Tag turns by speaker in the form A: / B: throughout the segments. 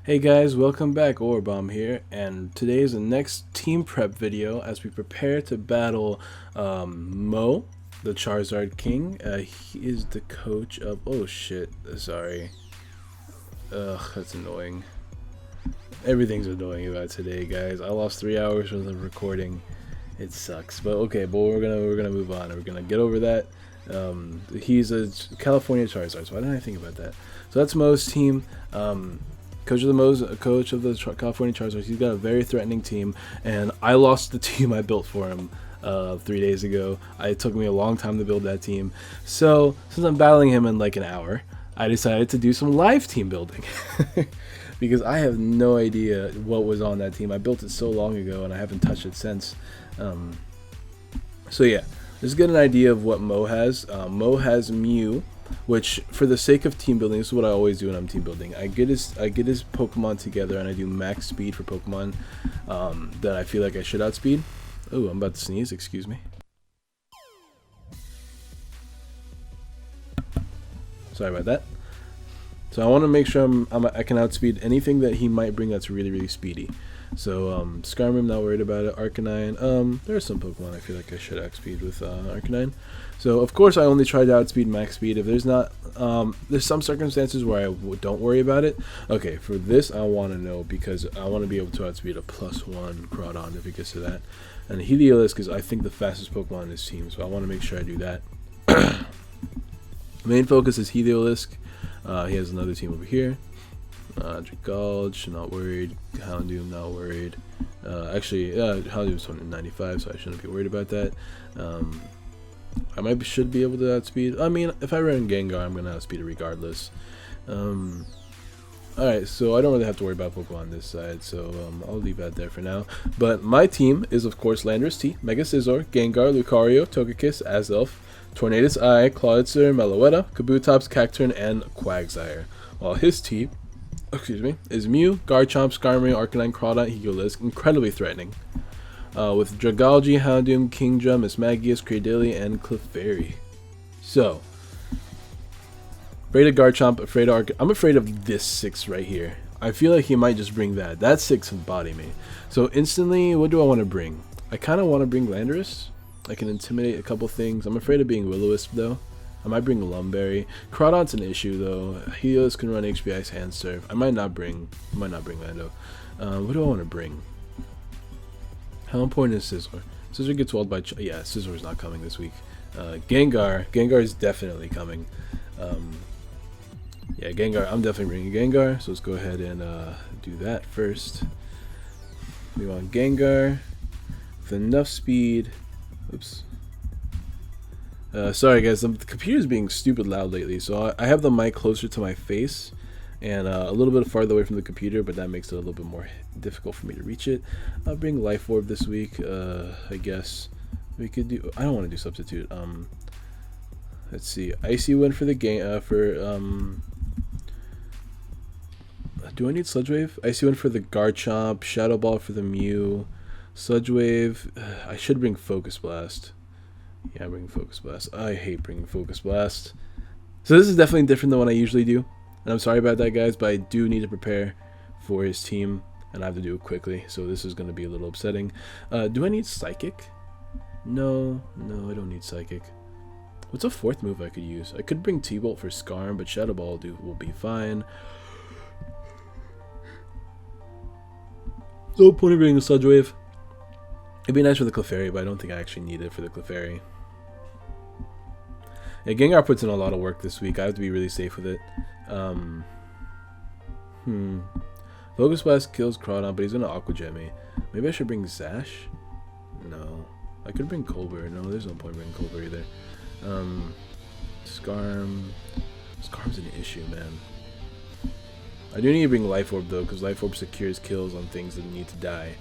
A: Hey guys, welcome back. Orbomb here, and today is the next team prep video as we prepare to battle Mo, the Charizard King. He is the coach of. Oh shit! Sorry. Ugh, that's annoying. Everything's annoying about today, guys. I lost 3 hours worth of recording. It sucks, but okay. But we're gonna move on. We're gonna get over that. He's a California Charizard. So why didn't I think about that? So that's Mo's team. Coach of the California Charizards. He's got a very threatening team, and I lost the team I built for him 3 days ago. It took me a long time to build that team. So since I'm battling him in like an hour, I decided to do some live team building because I have no idea what was on that team. I built it so long ago, and I haven't touched it since. So yeah, let's get an idea of what Mo has. Mo has Mew, which, for the sake of team building, this is what I always do when I'm team building. I get his Pokemon together, and I do max speed for Pokemon that I feel like I should outspeed. Oh, I'm about to sneeze. Excuse me. Sorry about that. So I want to make sure I can outspeed anything that he might bring that's really, really speedy. So Skarmory, not worried about it. Arcanine, there are some Pokemon I feel like I should outspeed with Arcanine. So of course I only try to outspeed max speed. If there's not, there's some circumstances where I don't worry about it. Okay, for this I want to know because I want to be able to outspeed a +1 Groudon if it gets to that. And Heliolisk is, I think, the fastest Pokemon in this team, so I want to make sure I do that. Main focus is Heliolisk. He has another team over here. Dragalge, not worried. Houndoom, not worried. Actually, Houndoom's 195, so I shouldn't be worried about that. I should be able to outspeed. I mean, if I run Gengar, I'm gonna outspeed it regardless. Alright, so I don't really have to worry about Pokemon on this side, so I'll leave that there for now. But my team is, of course, Landorus T, Mega Scizor, Gengar, Lucario, Togekiss, Azelf, Tornadus I, Clauditzer, Meloetta, Kabutops, Cacturne, and Quagsire. While his team, is Mew, Garchomp, Skarmory, Arcanine, Crawdaunt, Heliolisk, incredibly threatening. With Dragalge, Houndoom, Kingdra, Mismagius, Cradily, and Clefairy. So, afraid of Garchomp, I'm afraid of this 6 right here. I feel like he might just bring that. That 6 can body me. So instantly, what do I want to bring? I kind of want to bring Landorus. I can intimidate a couple things. I'm afraid of being Will-O-Wisp though. I might bring Lumberry. Crawdaunt's an issue though. Helios can run HP Ice Hand Serve. I might not bring Lando. What do I want to bring? How important is Scizor? Scizor gets walled by yeah, Scissor's not coming this week. Gengar is definitely coming. Yeah, Gengar, I'm definitely bringing Gengar, so let's go ahead and do that first. We want Gengar with enough speed. Oops. Sorry guys, the computer's being stupid loud lately, so I have the mic closer to my face and a little bit farther away from the computer, but that makes it a little bit more difficult for me to reach it. I'll bring Life Orb this week. I guess we could do. I don't want to do substitute. Let's see. Icy Wind for the game. Do I need Sludge Wave? Icy Wind for the Garchomp. Shadow Ball for the Mew. Sludge Wave. I should bring Focus Blast. Yeah, bring Focus Blast. I hate bringing Focus Blast. So this is definitely different than what I usually do. And I'm sorry about that, guys, but I do need to prepare for his team, and I have to do it quickly. So this is going to be a little upsetting. Do I need Psychic? No, I don't need Psychic. What's a 4th move I could use? I could bring T-Bolt for Skarm, but Shadow Ball will be fine. No point in bringing a Sludge Wave. It'd be nice for the Clefairy, but I don't think I actually need it for the Clefairy. Yeah, Gengar puts in a lot of work this week. I have to be really safe with it. Focus Blast kills Crawdaunt, but he's gonna Aqua Jet me. Maybe I should bring Zash? No. I could bring Colbert. No, there's no point bringing Colbert either. Skarm's an issue, man. I do need to bring Life Orb though, because Life Orb secures kills on things that need to die.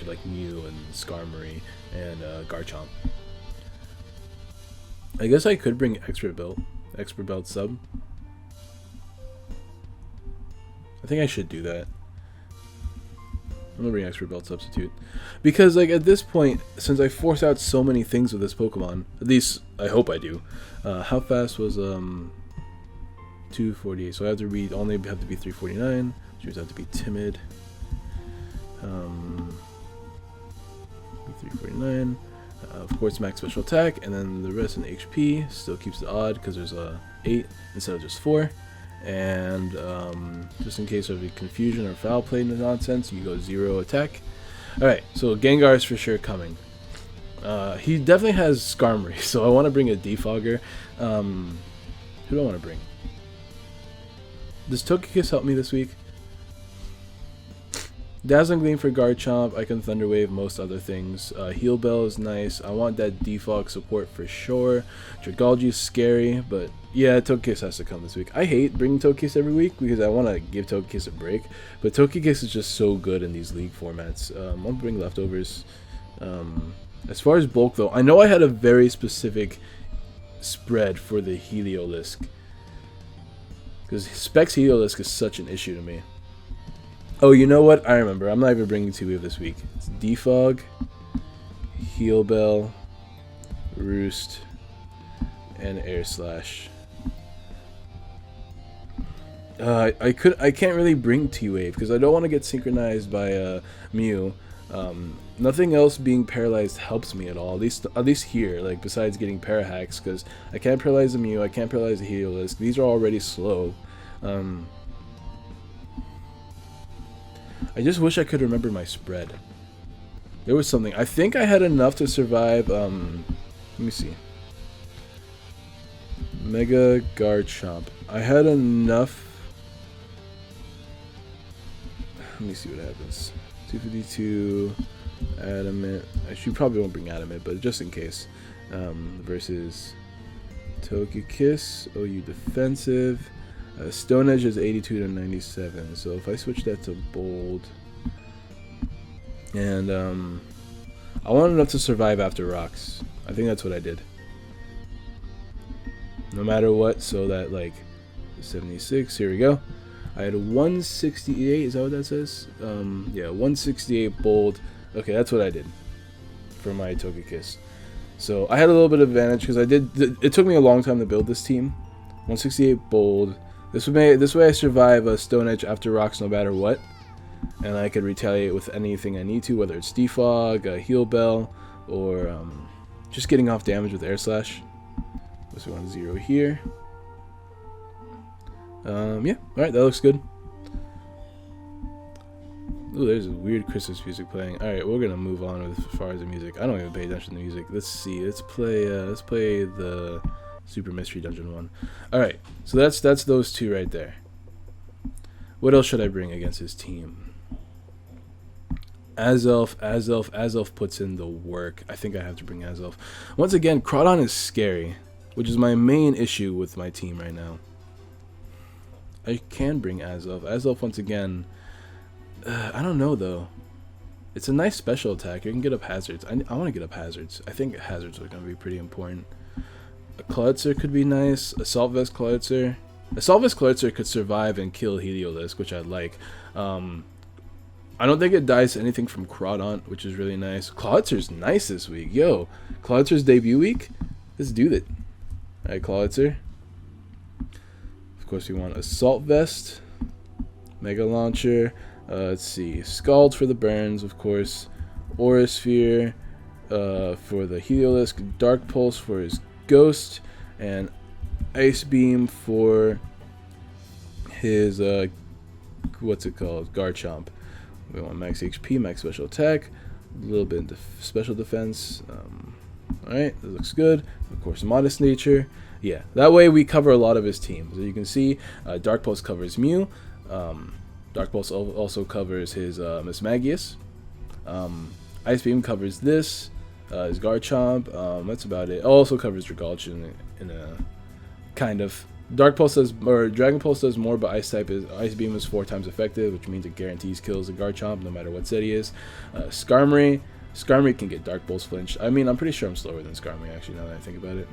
A: Like Mew and Skarmory and Garchomp. I guess I could bring Expert Belt sub. I think I should do that. I'm gonna bring Expert Belt substitute because, like, at this point, since I force out so many things with this Pokemon, at least I hope I do. How fast was 248? So I have to only have to be 349, Turns out to be timid. 349. Of course, max special attack, and then the rest in HP still keeps it odd because there's a 8 instead of just 4. And just in case of a confusion or foul play nonsense, you go 0 attack. Alright, so Gengar is for sure coming. He definitely has Skarmory, so I want to bring a Defogger. Who do I want to bring? Does Togekiss help me this week? Dazzling Gleam for Garchomp. I can Thunder Wave most other things. Heal Bell is nice. I want that Defog support for sure. Dragalge is scary, but yeah, Togekiss has to come this week. I hate bringing Togekiss every week because I want to give Togekiss a break, but Togekiss is just so good in these league formats. I'll bring leftovers. As far as bulk though, I know I had a very specific spread for the Heliolisk because Specs Heliolisk is such an issue to me. Oh, you know what? I remember. I'm not even bringing T-Wave this week. It's Defog, Heal Bell, Roost, and Air Slash. I can't really bring T-Wave because I don't want to get synchronized by Mew. Nothing else being paralyzed helps me at all. At least here, like besides getting Parahacks, because I can't paralyze the Mew, I can't paralyze the Heliolisk. These are already slow. I just wish I could remember my spread. There was something. I think I had enough to survive. Let me see. Mega Garchomp. I had enough. Let me see what happens. 252. Adamant. Actually, probably won't bring Adamant, but just in case. Versus Togekiss. OU defensive. Stone Edge is 82 to 97, so if I switch that to bold, and I want enough to survive after rocks. I think that's what I did. No matter what, so that like 76. Here we go. I had 168. Is that what that says? Yeah, 168 bold. Okay, that's what I did for my Togekiss. So I had a little bit of advantage because I did. It took me a long time to build this team. 168 bold. This way I survive a Stone Edge after rocks no matter what, and I could retaliate with anything I need to, whether it's Defog, Heal Bell, or just getting off damage with Air Slash. So we want 0 here. Yeah, alright, that looks good. Ooh, there's weird Christmas music playing. Alright, we're gonna move on as far as the music. I don't even pay attention to the music. Let's see, let's play the Super Mystery Dungeon one. Alright, so that's those two right there. What else should I bring against his team? Azelf puts in the work. I think I have to bring Azelf. Once again, Crawdon is scary, which is my main issue with my team right now. I can bring Azelf. Azelf once again, I don't know though. It's a nice special attack. You can get up hazards. I want to get up hazards. I think hazards are going to be pretty important. A Clawitzer could be nice. Assault Vest Clawitzer. Assault Vest Clawitzer could survive and kill Heliolisk, which I'd like. I don't think it dies to anything from Crawdon, which is really nice. Clawitzer's nice this week. Yo, Clawitzer's debut week? Let's do that. Alright, Clawitzer. Of course, we want Assault Vest. Mega Launcher. Let's see. Scald for the burns, of course. Aura Sphere for the Heliolisk. Dark Pulse for his Ghost, and Ice Beam for his what's it called? Garchomp. We want max HP, max special attack, a little bit of special defense. Alright, that looks good. Of course, Modest Nature. Yeah, that way we cover a lot of his team. As you can see, Dark Pulse covers Mew. Dark Pulse also covers his Mismagius. Ice Beam covers this. His Garchomp, that's about it. Also covers Dragalge in a kind of. Dark Pulse does, or Dragon Pulse does more, but Ice Beam is 4 times effective, which means it guarantees kills the Garchomp no matter what set he is. Skarmory can get Dark Pulse flinched. I mean, I'm pretty sure I'm slower than Skarmory actually now that I think about it.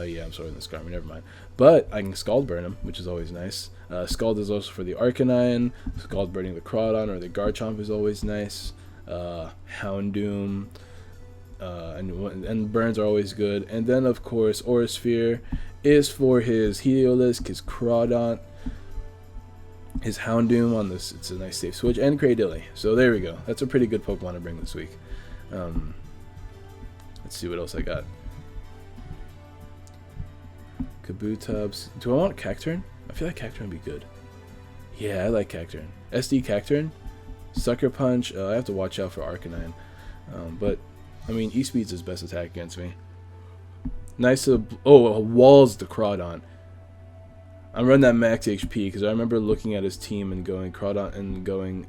A: Yeah, I'm slower than Skarmory, never mind. But I can Scald Burn him, which is always nice. Scald is also for the Arcanine. Scald Burning the Crawdon or the Garchomp is always nice. Houndoom. And burns are always good. And then of course Aura Sphere is for his Heliolisk, his Crawdon. his Houndoom on this. It's a nice safe switch, and Cradilly. So there we go. That's a pretty good Pokemon to bring this week. Let's see what else I got. Kabutops. Do I want Cacturn? I feel like Cacturn would be good. Yeah, I like Cacturn. SD Cacturn. Sucker Punch. I have to watch out for Arcanine. But, I mean, E-Speed's his best attack against me. Nice to... Oh, Walls the Crawdon. I'm running that max HP because I remember looking at his team and going Crawdon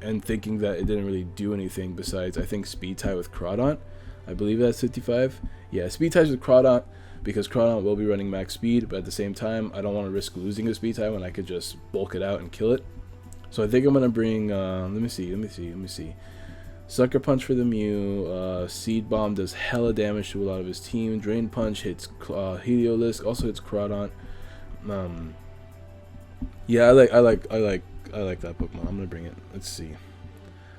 A: and thinking that it didn't really do anything besides, I think, Speed Tie with Crawdon. I believe that's 55. Yeah, Speed Ties with Crawdon because Crawdon will be running max speed, but at the same time, I don't want to risk losing a Speed Tie when I could just bulk it out and kill it. So I think I'm gonna bring. Let me see. Sucker Punch for the Mew. Seed Bomb does hella damage to a lot of his team. Drain Punch hits Heliolisk, also hits Crawdon. Yeah, I like that Pokemon. I'm gonna bring it. Let's see.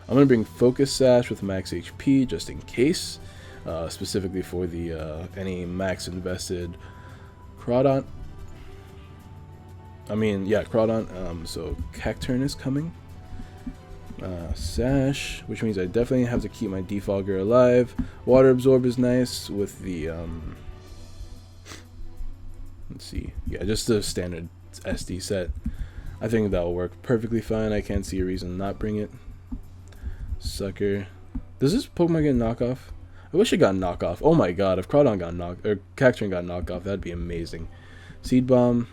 A: I'm gonna bring Focus Sash with max HP just in case, specifically for the any max invested Crawdon. I mean, yeah, Crawdon. So Cacturn is coming. Sash, which means I definitely have to keep my Defogger alive. Water Absorb is nice with the let's see. Yeah, just the standard SD set. I think that'll work perfectly fine. I can't see a reason to not bring it. Sucker. Does this Pokemon get knockoff? I wish it got knockoff. Oh my god, if Crawdon got knocked or Cacturn got knocked off, that'd be amazing. Seed Bomb.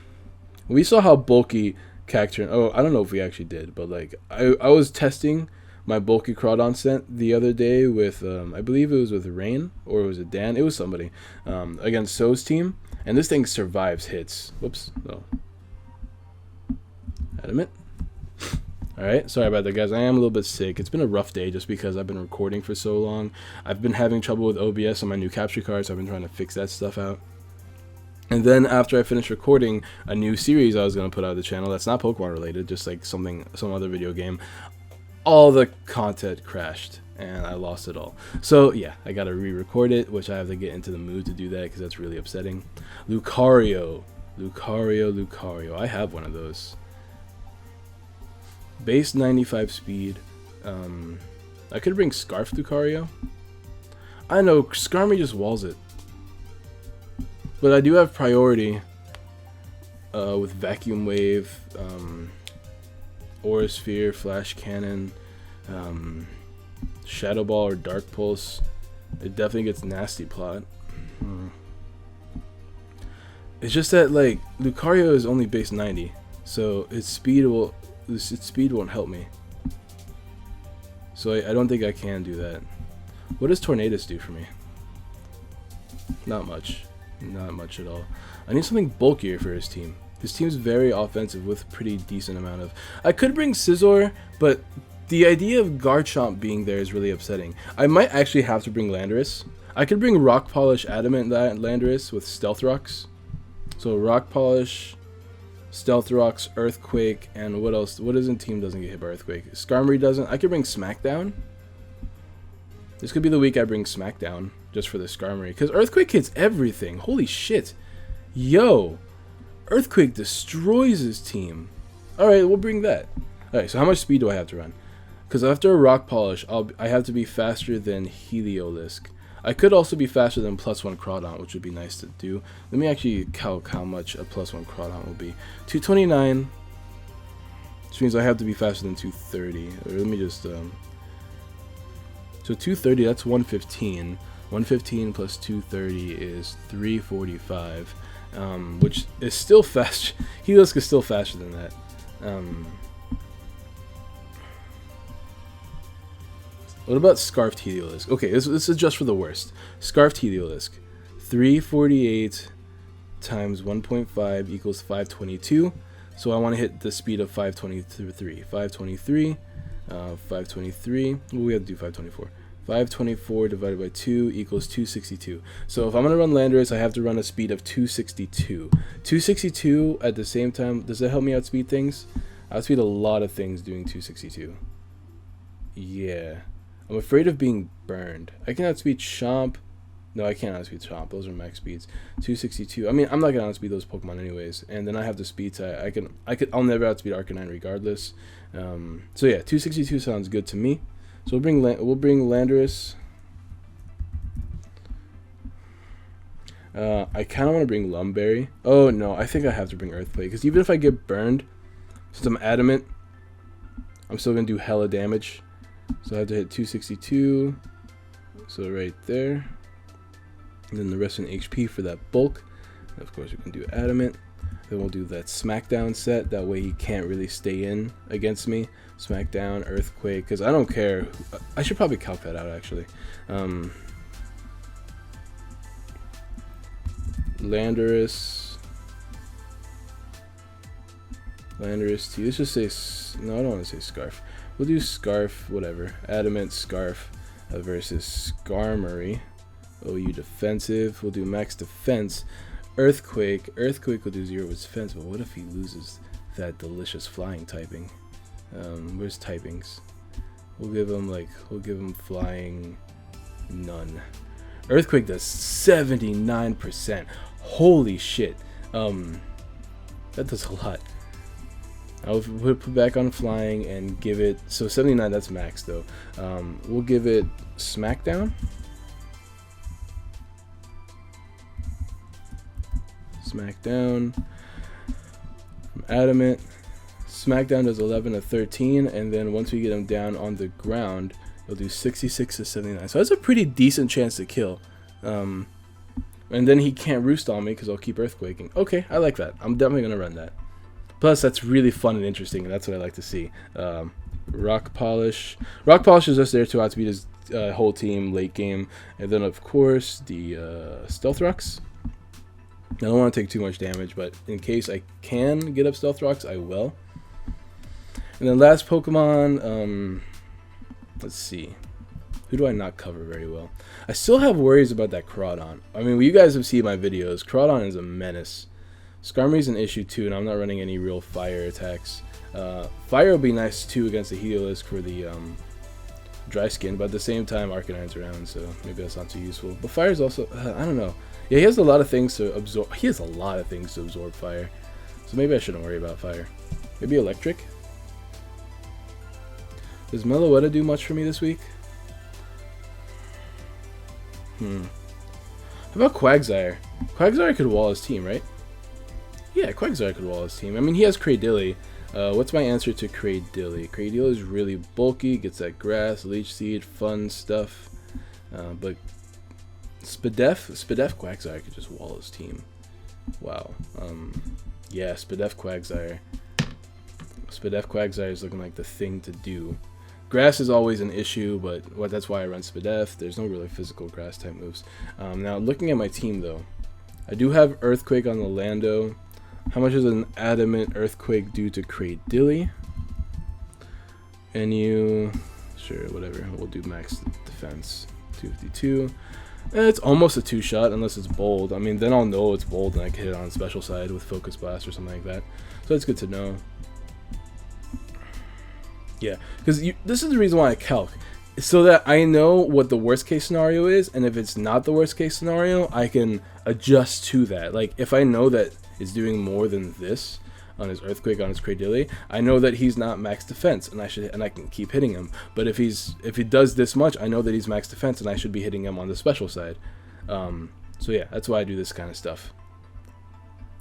A: We saw how bulky Cacturn. Oh, I don't know if we actually did, but like I was testing my bulky Crawdon scent the other day with I believe it was with Rain or was it Dan? It was somebody against So's team, and this thing survives hits. Whoops, no. Adamant. Alright, sorry about that, guys. I am a little bit sick. It's been a rough day just because I've been recording for so long. I've been having trouble with OBS on my new capture card, so I've been trying to fix that stuff out. And then after I finished recording a new series I was going to put out of the channel that's not Pokemon related, just like some other video game, all the content crashed and I lost it all. So yeah, I got to re-record it, which I have to get into the mood to do that because that's really upsetting. Lucario. I have one of those. Base 95 speed. I could bring Scarf Lucario. I know, Skarmory just walls it. But I do have priority with Vacuum Wave, Aura Sphere, Flash Cannon, Shadow Ball or Dark Pulse. It definitely gets Nasty Plot. It's just that like Lucario is only base 90, so its speed won't help me. So I don't think I can do that. What does Tornadus do for me? Not much. Not much at all. I need something bulkier for his team. His team's very offensive with pretty decent amount of... I could bring Scizor, but the idea of Garchomp being there is really upsetting. I might actually have to bring Landorus. I could bring Rock Polish Adamant Landorus with Stealth Rocks. So Rock Polish, Stealth Rocks, Earthquake, and what else? What isn't team doesn't get hit by Earthquake? Skarmory doesn't. I could bring Smackdown. This could be the week I bring Smackdown just for the Skarmory, because Earthquake hits everything. Holy shit. Yo. Earthquake destroys his team. Alright, we'll bring that. Alright, so how much speed do I have to run? Because after a Rock Polish, I have to be faster than Heliolisk. I could also be faster than +1 Crawdon, which would be nice to do. Let me actually calc how much a +1 Crawdon will be. 229, which means I have to be faster than 230. Or let me just... So 230, that's 115. 115 plus 230 is 345, which is still fast. Heliolisk is still faster than that. What about Scarfed Heliolisk? Okay, this is just for the worst. Scarfed Heliolisk. 348 times 1.5 equals 522. So I want to hit the speed of 523. 523. 523. Well, we have to do 524. 524 divided by 2 equals 262. So if I'm going to run Landorus, I have to run a speed of 262. 262 at the same time, does that help me outspeed things? I outspeed a lot of things doing 262. Yeah. I'm afraid of being burned. I can outspeed Chomp, No, I can't outspeed Chomp. Those are max speeds. 262. I mean, I'm not gonna outspeed those Pokemon anyways. And then I have the speeds. I'll never outspeed Arcanine regardless. So yeah, 262 sounds good to me. So we'll bring Landorus. I kind of want to bring Lumberry. Oh no, I think I have to bring Earthquake because even if I get burned, since I'm adamant, I'm still gonna do hella damage. So I have to hit 262. So right there. And then the rest in HP for that bulk. And of course, we can do adamant. Then we'll do that Smackdown set. That way he can't really stay in against me. Smackdown, Earthquake, because I don't care. I should probably calc that out actually. Landorus 2. Let's just say, no, I don't want to say Scarf. We'll do Scarf, whatever. Adamant, Scarf versus Skarmory. OU defensive. We'll do max defense. Earthquake will do 0 with defense, but what if he loses that delicious flying typing? Where's typings? We'll give him flying none. Earthquake does 79%. Holy shit. That does a lot. I'll put back on flying and give it, so 79, that's max though. We'll give it Smackdown. Smackdown. Adamant. Smackdown does 11 to 13, and then once we get him down on the ground, it'll do 66 to 79. So that's a pretty decent chance to kill. And then he can't roost on me because I'll keep Earthquaking. Okay, I like that. I'm definitely going to run that. Plus, that's really fun and interesting, and that's what I like to see. Rock Polish. Rock Polish is just there to outspeed his whole team late game. And then, of course, the Stealth Rocks. I don't want to take too much damage, but in case I can get up Stealth Rocks, I will. And then last Pokemon, let's see. Who do I not cover very well? I still have worries about that Crawdon. I mean, you guys have seen my videos. Crawdon is a menace. Skarmory's an issue too, and I'm not running any real fire attacks. Fire will be nice too against the Heliolisk for the dry skin, but at the same time, Arcanine's around, so maybe that's not too useful. But fire's also, I don't know. Yeah, he has a lot of things to absorb. He has a lot of things to absorb fire, so maybe I shouldn't worry about fire. Maybe electric. Does Meloetta do much for me this week? How about Quagsire? Quagsire could wall his team, right? Yeah, Quagsire could wall his team. I mean, he has Cradilly. What's my answer to Cradilly? Cradilly is really bulky, gets that grass, leech seed, fun stuff. But Spadef Quagsire could just wall his team. Wow. Yeah, Spadef Quagsire. Spadef Quagsire is looking like the thing to do. Grass is always an issue, but that's why I run Spadef. There's no really physical grass type moves. Now, looking at my team though, I do have Earthquake on the Lando. How much does an Adamant Earthquake do to Cradilly? Sure, whatever. We'll do max defense, 252. It's almost a 2-shot unless it's bold. I mean, then I'll know it's bold and I can hit it on special side with Focus Blast or something like that. So it's good to know. Yeah, because this is the reason why I calc, so that I know what the worst case scenario is, and if it's not the worst case scenario, I can adjust to that. Like if I know that it's doing more than this on his Earthquake, on his Cradilly, I know that he's not max defense, and I can keep hitting him. But if he does this much, I know that he's max defense, and I should be hitting him on the special side. So yeah, that's why I do this kind of stuff.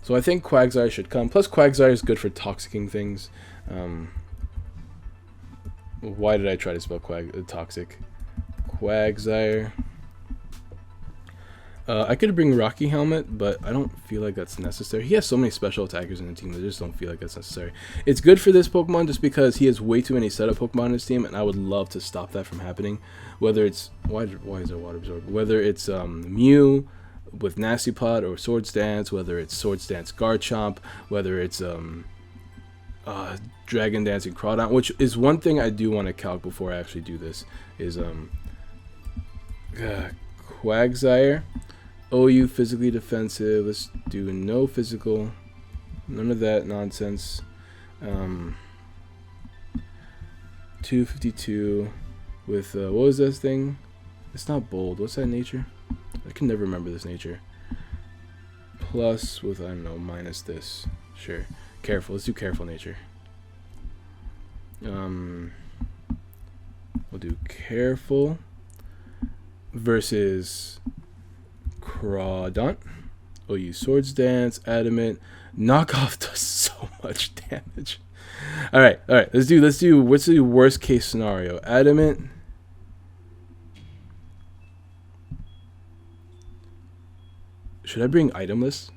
A: So I think Quagsire should come. Plus Quagsire is good for toxicking things. Why did I try to spell toxic? Quagsire. I could bring Rocky Helmet, but I don't feel like that's necessary. He has so many special attackers in the team that I just don't feel like that's necessary. It's good for this Pokemon just because he has way too many setup Pokemon in his team, and I would love to stop that from happening. Whether it's why is there water absorb? Whether it's Mew with Nasty Plot or Swords Dance, whether it's Swords Dance Garchomp, whether it's Dragon Dancing Crawdon, which is one thing I do want to calc before I actually do this, is Quagsire, OU physically defensive. Let's do no physical, none of that nonsense. 252 with what was this thing? It's not bold. What's that nature? I can never remember this nature. Plus with, I don't know, minus this. Sure. Careful. Let's do careful nature. We'll do careful versus Crawdaunt. Oh, you Swords Dance, Adamant. Knockoff does so much damage. All right. Let's do. What's the worst case scenario? Adamant. Should I bring itemless?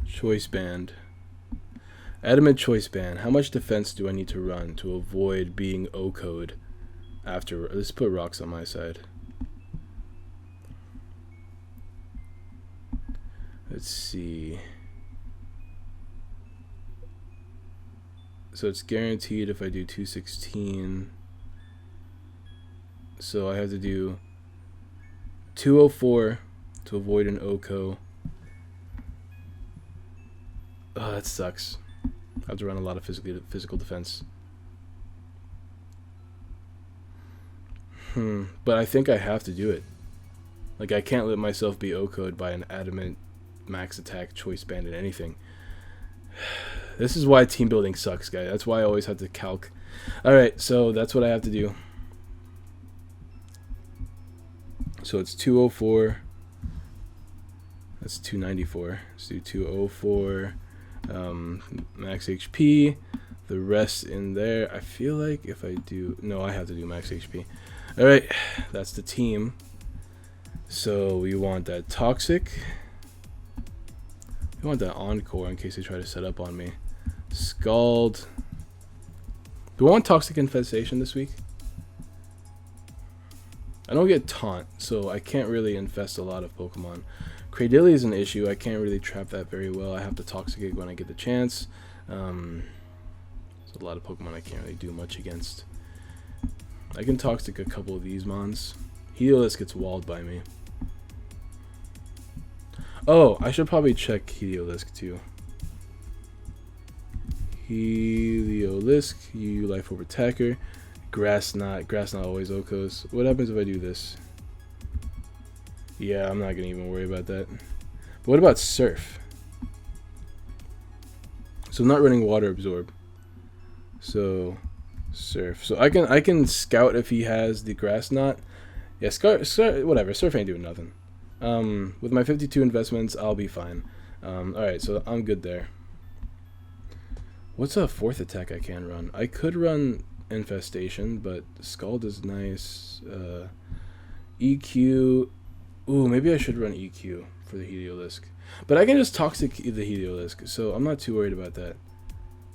A: Choice band. Adamant choice band. How much defense do I need to run to avoid being O-code after? Let's put rocks on my side. Let's see. So it's guaranteed if I do 216. So I have to do 204 to avoid an OCO. Oh, that sucks. I have to run a lot of physical defense. But I think I have to do it. Like, I can't let myself be OCO'd by an Adamant max attack choice band in anything. This is why team building sucks, guys. That's why I always have to calc. Alright, so that's what I have to do. So it's 204. That's 294. Let's do 204. Max HP. The rest in there. I feel like if I do... No, I have to do max HP. Alright, that's the team. So we want that Toxic. We want that Encore in case they try to set up on me. Scald. Do I want Toxic Infestation this week? I don't get Taunt, so I can't really infest a lot of Pokemon. Cradily is an issue. I can't really trap that very well. I have to Toxicate when I get the chance. There's a lot of Pokemon I can't really do much against. I can Toxic a couple of these mons. Heliolisk gets walled by me. Oh, I should probably check Heliolisk too. Heliolisk, you Life Orb Attacker. Grass Knot always OCOs. What happens if I do this? Yeah, I'm not gonna even worry about that. But what about Surf? So I'm not running Water Absorb. So Surf. So I can scout if he has the Grass Knot. Yeah, whatever. Surf ain't doing nothing. With my 52 investments, I'll be fine. Alright, so I'm good there. What's a fourth attack I can run? I could run Infestation, but Scald is nice. EQ. Ooh, maybe I should run EQ for the Heliolisk. But I can just Toxic the Heliolisk, so I'm not too worried about that.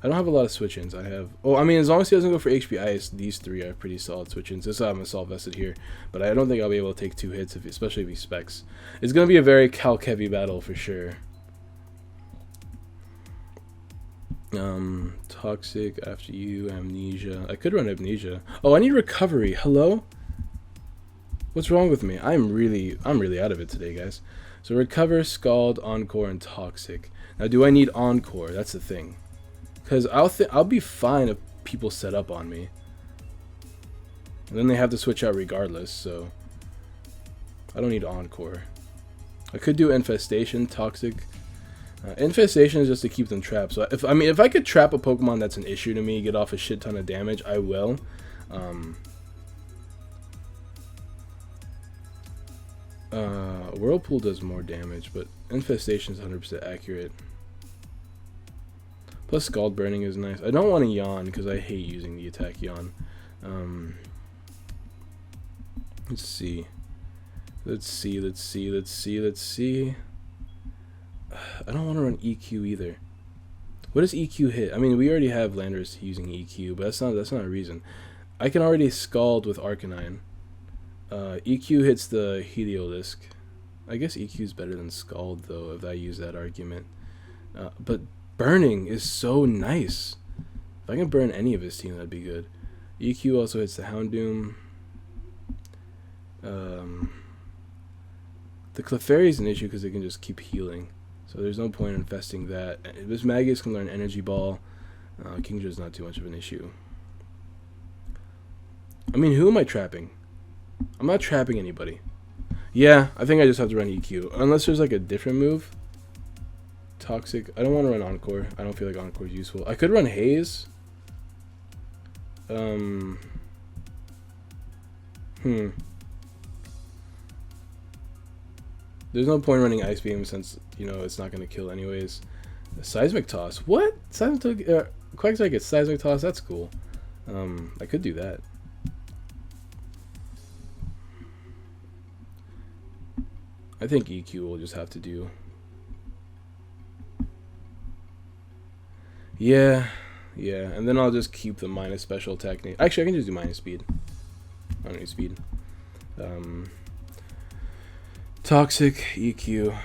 A: I don't have a lot of switch-ins. I have... Oh, I mean, as long as he doesn't go for HP Ice, these three are pretty solid switch-ins. This I'm Assault Vested here, but I don't think I'll be able to take 2 hits, especially if he specs. It's going to be a very calc-heavy battle for sure. Toxic after you, Amnesia. I could run Amnesia. Oh, I need Recovery. Hello? What's wrong with me? I'm really out of it today, guys. So Recover, Scald, Encore, and Toxic. Now, do I need Encore? That's the thing. Because I'll be fine if people set up on me. And then they have to switch out regardless, so... I don't need Encore. I could do Infestation, Toxic... Infestation is just to keep them trapped. So if I could trap a Pokemon that's an issue to me, get off a shit ton of damage, I will. Whirlpool does more damage, but Infestation is 100% accurate. Plus Scald Burning is nice. I don't want to Yawn because I hate using the attack Yawn. Let's see. I don't want to run EQ either. What does EQ hit? I mean, we already have Landorus using EQ, but that's not a reason. I can already Scald with Arcanine. EQ hits the Heliolisk. I guess EQ is better than Scald, though, if I use that argument. But Burning is so nice. If I can burn any of his team, that'd be good. EQ also hits the Houndoom. The Clefairy is an issue because they can just keep healing. So there's no point in infesting that. This Magius can learn Energy Ball. Kingdra's not too much of an issue. I mean, who am I trapping? I'm not trapping anybody. Yeah, I think I just have to run EQ. Unless there's like a different move. Toxic. I don't want to run Encore. I don't feel like Encore is useful. I could run Haze. There's no point running Ice Beam since, you know, it's not going to kill anyways. Seismic Toss. What? Quagsire gets Seismic Toss? That's cool. I could do that. I think EQ will just have to do. Yeah, and then I'll just keep the minus special attack. Actually, I can just do minus speed. I don't need speed. Toxic, EQ.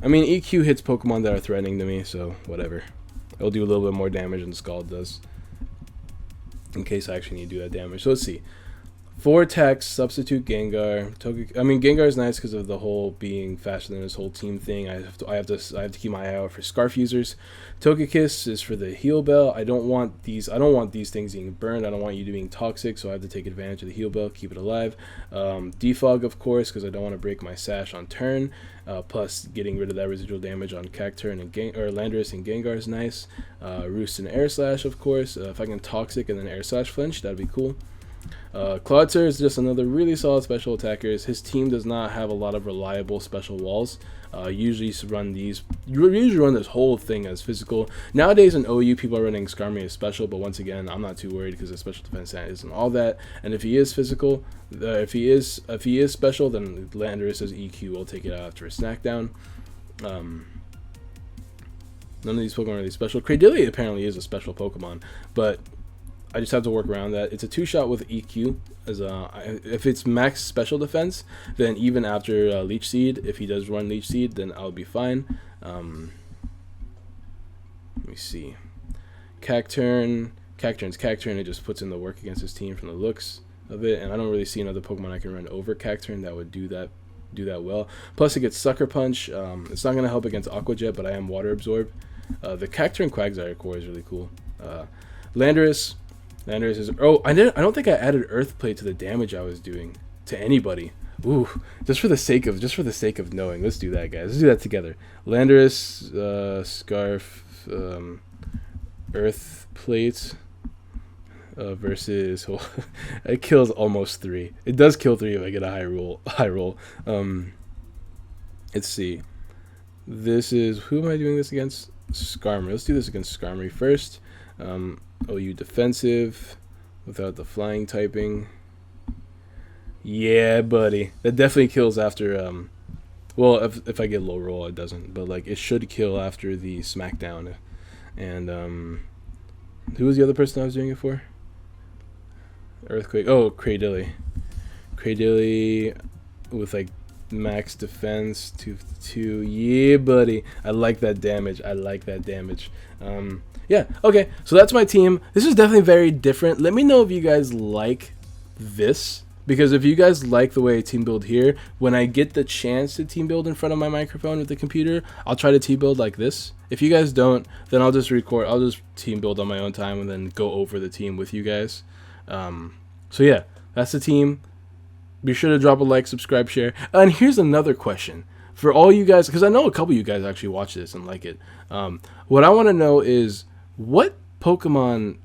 A: I mean, EQ hits Pokemon that are threatening to me, so whatever. It'll do a little bit more damage than Scald does. In case I actually need to do that damage. So let's see. 4 attacks, substitute Gengar. I mean, Gengar is nice because of the whole being faster than his whole team thing. I have to keep my eye out for Scarf users. Togekiss is for the Heal Bell. I don't want these things being burned. I don't want you being toxic, so I have to take advantage of the Heal Bell, keep it alive. Defog, of course, because I don't want to break my Sash on turn. Plus, getting rid of that residual damage on Cacturne and Landorus and Gengar is nice. Roost and Air Slash, of course. If I can Toxic and then Air Slash flinch, that'd be cool. Clawitzer is just another really solid special attacker. His team does not have a lot of reliable special walls. Usually run this whole thing as physical. Nowadays in OU, people are running Skarmory as special, but once again, I'm not too worried because the special defense isn't all that. And if he is physical, if he is special, then Landorus's EQ will take it out after a snack down. None of these Pokemon are really special. Cradily apparently is a special Pokemon, but I just have to work around that. It's a 2-shot with EQ. If it's max special defense, then even after Leech Seed, if he does run Leech Seed, then I'll be fine. Let me see. Cacturne's Cacturne. It just puts in the work against his team from the looks of it, and I don't really see another Pokemon I can run over Cacturne that would do that well. Plus, it gets Sucker Punch. It's not going to help against Aqua Jet, but I am Water Absorb. The Cacturne Quagsire core is really cool. Landorus is. Oh, I don't think I added Earth Play to the damage I was doing to anybody. Ooh, just for the sake of knowing. Let's do that, guys. Let's do that together. Landorus, Scarf, Earth Plate versus. It kills almost 3. It does kill 3 if I get a high roll. Let's see. This is, who am I doing this against? Skarmory. Let's do this against Skarmory first. OU defensive without the flying typing. Yeah, buddy. That definitely kills after well, if I get low roll it doesn't, but like it should kill after the smackdown. And who was the other person I was doing it for? Earthquake. Oh, Cradily with like max defense 2. Yeah, buddy. I like that damage. Yeah, okay, so that's my team. This is definitely very different. Let me know if you guys like this, because if you guys like the way I team build here, when I get the chance to team build in front of my microphone with the computer, I'll try to team build like this. If you guys don't, then I'll just team build on my own time and then go over the team with you guys. So yeah, that's the team. Be sure to drop a like, subscribe, share. And here's another question for all you guys, because I know a couple of you guys actually watch this and like it. What I want to know is, what Pokemon,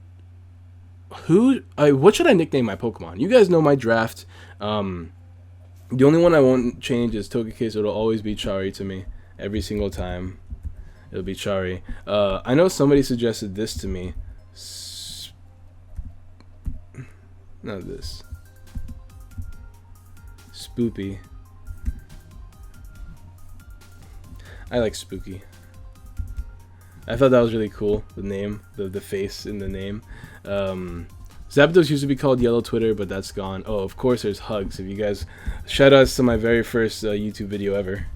A: what should I nickname my Pokemon? You guys know my draft. The only one I won't change is Togekiss. It'll always be Chari to me. Every single time. It'll be Chari. I know somebody suggested this to me. Not this. Spoopy. I like Spooky. I thought that was really cool, the name, the face in the name. Zapdos used to be called Yellow Twitter, but that's gone. Oh, of course there's Hugs. If you guys, shout outs to my very first YouTube video ever.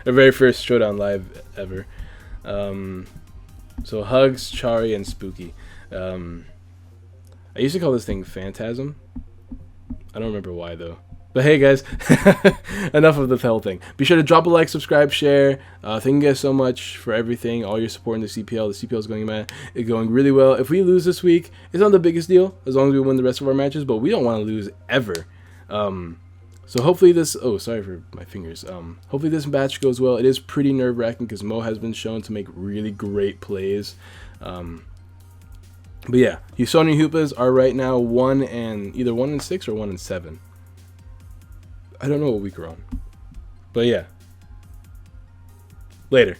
A: Our very first Showdown Live ever. So Hugs, Chari, and Spooky. I used to call this thing Phantasm. I don't remember why though. But hey guys, enough of the whole thing. Be sure to drop a like, subscribe, share. Thank you guys so much for everything, all your support in the CPL. The CPL is going really well. If we lose this week, it's not the biggest deal as long as we win the rest of our matches, but we don't want to lose ever. So hopefully this, oh, sorry for my fingers. Hopefully this match goes well. It is pretty nerve-wracking because Mo has been shown to make really great plays. But yeah, Housonian Hoopas are right now either 1-6 or 1-7. I don't know what week we're on. But yeah. Later.